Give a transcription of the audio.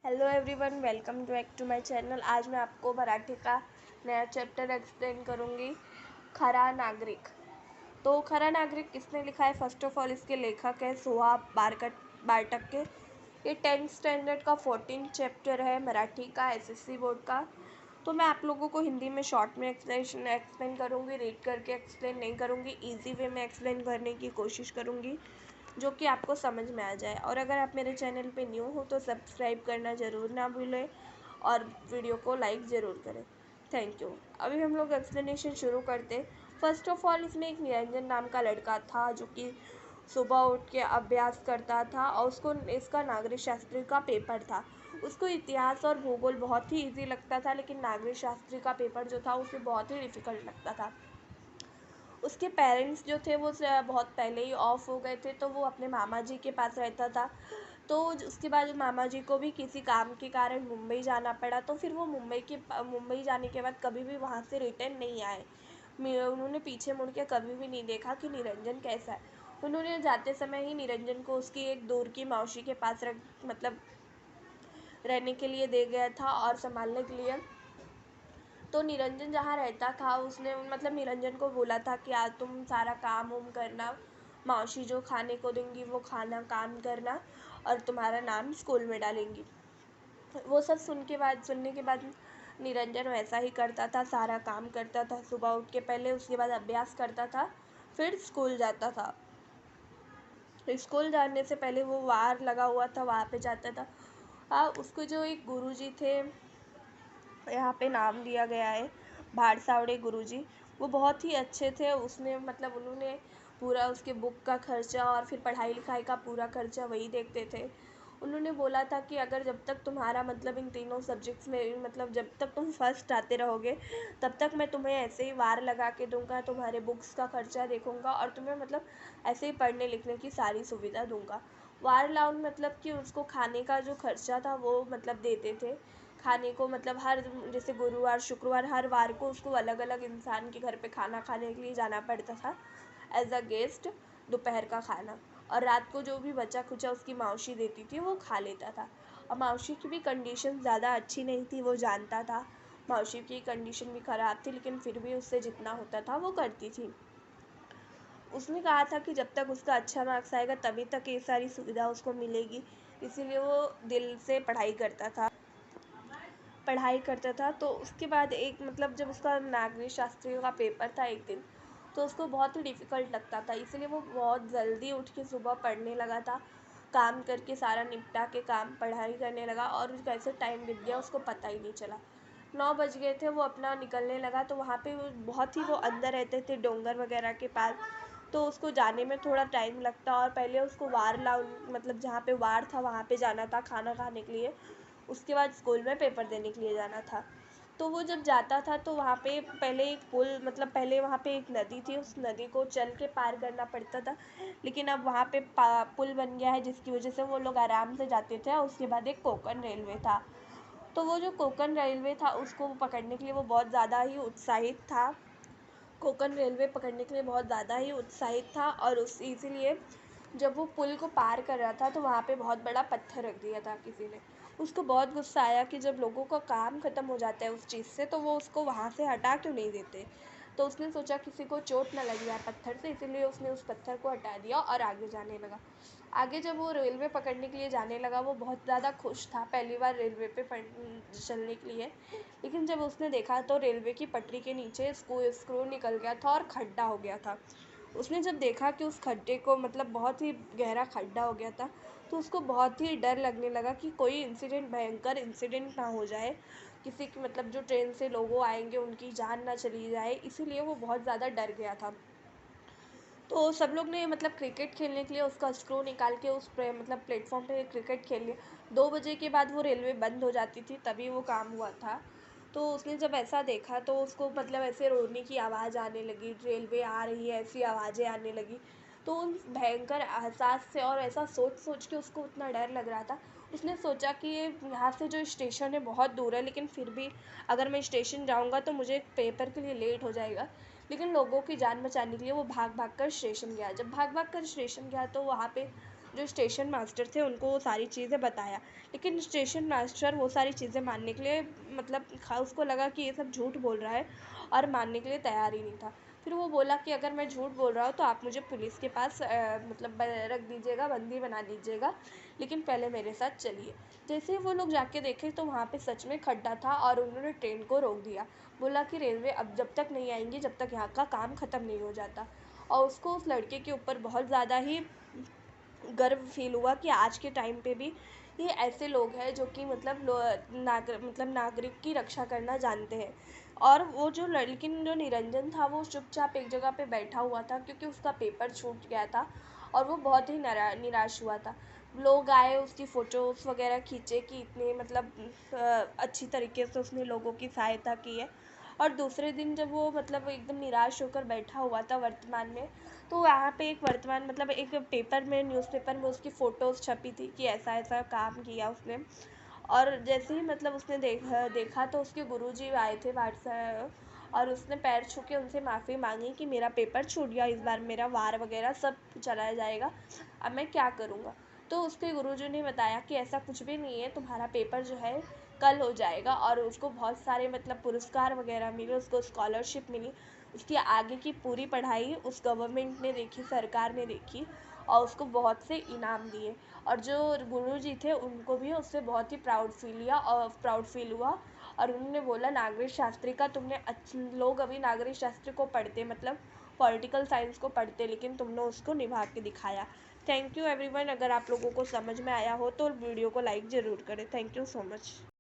Hello everyone, welcome back to my channel. आज मैं आपको मराठी का नया चैप्टर एक्सप्लेन करूँगी, खरा नागरिक। तो खरा नागरिक किसने लिखा है? फर्स्ट ऑफ ऑल इसके लेखक है सोहा बारटक के। ये 10th स्टैंडर्ड का 14 चैप्टर है मराठी का, एसएससी बोर्ड का। तो मैं आप लोगों को हिंदी में शॉर्ट में एक्सप्लेन करूँगी, रीड करके एक्सप्लेन नहीं करूँगी, ईजी वे में एक्सप्लेन करने की कोशिश करूँगी जो कि आपको समझ में आ जाए। और अगर आप मेरे चैनल पे न्यू हो तो सब्सक्राइब करना ज़रूर ना भूलें और वीडियो को लाइक ज़रूर करें। Thank you. अभी हम लोग एक्सप्लेनेशन शुरू करते। फर्स्ट ऑफ ऑल इसमें एक निरंजन नाम का लड़का था जो कि सुबह उठ के अभ्यास करता था और उसको इसका नागरिक शास्त्री का पेपर था। उसको इतिहास और भूगोल बहुत ही इजी लगता था, लेकिन नागरिक शास्त्री का पेपर जो था उसे बहुत ही डिफ़िकल्ट लगता था। उसके पेरेंट्स जो थे वो बहुत पहले ही ऑफ हो गए थे, तो वो अपने मामा जी के पास रहता था। तो उसके बाद मामा जी को भी किसी काम के कारण मुंबई जाना पड़ा, तो फिर वो मुंबई जाने के बाद कभी भी वहाँ से रिटर्न नहीं आए। उन्होंने पीछे मुड़ के कभी भी नहीं देखा कि निरंजन कैसा है। उन्होंने जाते समय ही निरंजन को उसकी एक दूर की मौसी के पास रहने के लिए दे गया था और संभालने के लिए। तो निरंजन जहाँ रहता था उसने निरंजन को बोला था कि आज तुम सारा काम उम करना, मौसी जो खाने को देंगी वो खाना काम करना और तुम्हारा नाम स्कूल में डालेंगी। वो सब सुनने के बाद निरंजन वैसा ही करता था, सारा काम करता था सुबह उठ के पहले, उसके बाद अभ्यास करता था, फिर स्कूल जाता था। स्कूल जाने से पहले वो वार लगा हुआ था, वहाँ पे जाता था। उसको जो एक गुरुजी थे, यहाँ पे नाम दिया गया है भाड़सावड़े गुरुजी, वो बहुत ही अच्छे थे। उन्होंने पूरा उसके बुक का खर्चा और फिर पढ़ाई लिखाई का पूरा खर्चा वही देखते थे। उन्होंने बोला था कि अगर जब तक तुम्हारा इन तीनों सब्जेक्ट्स में जब तक तुम फर्स्ट आते रहोगे तब तक मैं तुम्हें ऐसे ही वार लगा के दूंगा, तुम्हारे बुक्स का खर्चा देखूंगा और तुम्हें ऐसे ही पढ़ने लिखने की सारी सुविधा दूंगा। वार लाउन कि उसको खाने का जो खर्चा था वो देते थे। खाने को हर जैसे गुरुवार शुक्रवार हर वार को उसको अलग अलग इंसान के घर पे खाना खाने के लिए जाना पड़ता था एज अ गेस्ट, दोपहर का खाना। और रात को जो भी बचा खुचा उसकी मौसी देती थी वो खा लेता था। और मौसी की भी कंडीशन ज़्यादा अच्छी नहीं थी, वो जानता था। मौसी की कंडीशन भी ख़राब थी, लेकिन फिर भी उससे जितना होता था वो करती थी। उसने कहा था कि जब तक उसका अच्छा मार्क्स आएगा तभी तक ये सारी सुविधा उसको मिलेगी, इसीलिए वो दिल से पढ़ाई करता था। तो उसके बाद एक जब उसका नागरिक शास्त्री का पेपर था एक दिन, तो उसको बहुत ही डिफ़िकल्ट लगता था, इसलिए वो बहुत जल्दी उठ के सुबह पढ़ने लगा था। काम करके सारा निपटा के काम पढ़ाई करने लगा और कैसे टाइम बीत गया उसको पता ही नहीं चला। 9 बज गए थे, वो अपना निकलने लगा, तो वहाँ पे वो अंदर रहते थे डोंगर वगैरह के पास, तो उसको जाने में थोड़ा टाइम लगता। और पहले उसको जहाँ पे वार था वहाँ पे जाना था खाना खाने के लिए, उसके बाद स्कूल में पेपर देने के लिए जाना था। तो वो जब जाता था तो वहाँ पे पहले वहाँ पे एक नदी थी, उस नदी को चल के पार करना पड़ता था, लेकिन अब वहाँ पे पुल बन गया है जिसकी वजह से वो लोग आराम से जाते थे। और उसके बाद एक कोंकण रेलवे था, तो वो जो कोंकण रेलवे था उसको पकड़ने के लिए वो बहुत ज़्यादा ही उत्साहित था। कोंकण रेलवे पकड़ने के लिए बहुत ज़्यादा ही उत्साहित था और उस इसीलिए जब वो पुल को पार कर रहा था तो वहाँ पे बहुत बड़ा पत्थर रख दिया था किसी ने। उसको बहुत गुस्सा आया कि जब लोगों का काम ख़त्म हो जाता है उस चीज़ से तो वो उसको वहाँ से हटा क्यों नहीं देते। तो उसने सोचा किसी को चोट ना लग जाए पत्थर से, इसीलिए उसने उस पत्थर को हटा दिया और आगे जाने लगा। आगे जब वो रेलवे पकड़ने के लिए जाने लगा वो बहुत ज़्यादा खुश था, पहली बार रेलवे पे चलने के लिए। लेकिन जब उसने देखा तो रेलवे की पटरी के नीचे स्क्रू निकल गया था और खड्डा हो गया था। उसने जब देखा कि उस खड्डे को बहुत ही गहरा खड्डा हो गया था, तो उसको बहुत ही डर लगने लगा कि कोई भयंकर इंसिडेंट ना हो जाए, किसी की जो ट्रेन से लोग आएंगे उनकी जान ना चली जाए, इसीलिए वो बहुत ज़्यादा डर गया था। तो सब लोग ने क्रिकेट खेलने के लिए उसका स्क्रू निकाल के उस प्लेटफॉर्म पे क्रिकेट खेल लिया। 2 बजे के बाद वो रेलवे बंद हो जाती थी, तभी वो काम हुआ था। तो उसने जब ऐसा देखा तो उसको ऐसे रोने की आवाज़ आने लगी, रेलवे आ रही है ऐसी आवाज़ें आने लगी। तो उन भयंकर एहसास से और ऐसा सोच सोच के उसको उतना डर लग रहा था, उसने सोचा कि ये यहाँ से जो स्टेशन है बहुत दूर है, लेकिन फिर भी अगर मैं स्टेशन जाऊँगा तो मुझे पेपर के लिए लेट हो जाएगा। लेकिन लोगों की जान बचाने के लिए वो भाग भाग कर स्टेशन गया। जब भाग भाग कर स्टेशन गया तो वहाँ पे जो स्टेशन मास्टर थे उनको वो सारी चीज़ें बताया। लेकिन स्टेशन मास्टर वो सारी चीज़ें मानने के लिए मतलब उसको लगा कि ये सब झूठ बोल रहा है और मानने के लिए तैयार ही नहीं था। फिर वो बोला कि अगर मैं झूठ बोल रहा हूँ तो आप मुझे पुलिस के पास मतलब रख दीजिएगा, बंदी बना दीजिएगा, लेकिन पहले मेरे साथ चलिए। जैसे ही वो लोग जाके देखे तो वहाँ पे सच में खड्डा था और उन्होंने ट्रेन को रोक दिया। बोला कि रेलवे अब जब तक नहीं आएंगी जब तक यहाँ का काम ख़त्म नहीं हो जाता। और उसको उस लड़के के ऊपर बहुत ज़्यादा ही गर्व फील हुआ कि आज के टाइम पे भी ये ऐसे लोग हैं जो कि मतलब नागरिक की रक्षा करना जानते हैं। और वो जो लेकिन जो निरंजन था वो चुपचाप एक जगह पे बैठा हुआ था क्योंकि उसका पेपर छूट गया था और वो बहुत ही निराश हुआ था। लोग आए उसकी फ़ोटोज़ वगैरह खींचे कि इतने मतलब अच्छी तरीके से उसने लोगों की सहायता की है। और दूसरे दिन जब वो मतलब एकदम निराश होकर बैठा हुआ था वर्तमान में, तो वहाँ पे एक वर्तमान मतलब एक पेपर में न्यूज़पेपर में उसकी फ़ोटोज़ छपी थी कि ऐसा-ऐसा काम किया उसने। और जैसे ही मतलब उसने देखा तो उसके गुरुजी आए थे और उसने पैर छू के उनसे माफ़ी मांगी कि मेरा पेपर छूट गया, इस बार मेरा वार वगैरह सब चला जाएगा, अब मैं क्या करूँगा। तो उसके गुरुजी ने बताया कि ऐसा कुछ भी नहीं है, तुम्हारा पेपर जो है कल हो जाएगा। और उसको बहुत सारे मतलब पुरस्कार वगैरह मिले, उसको स्कॉलरशिप मिली। उसकी आगे की पूरी पढ़ाई उस गवर्नमेंट ने देखी, सरकार ने देखी और उसको बहुत से इनाम दिए। और जो गुरुजी थे उनको भी उससे बहुत ही प्राउड फील हुआ। और उन्होंने बोला नागरिक शास्त्री का तुमने लोग अभी नागरिक शास्त्री को पढ़ते मतलब पॉलिटिकल साइंस को पढ़ते, लेकिन तुमने उसको निभा के दिखाया। Thank you everyone. अगर आप लोगों को समझ में आया हो तो वीडियो को लाइक ज़रूर करें। Thank you so much.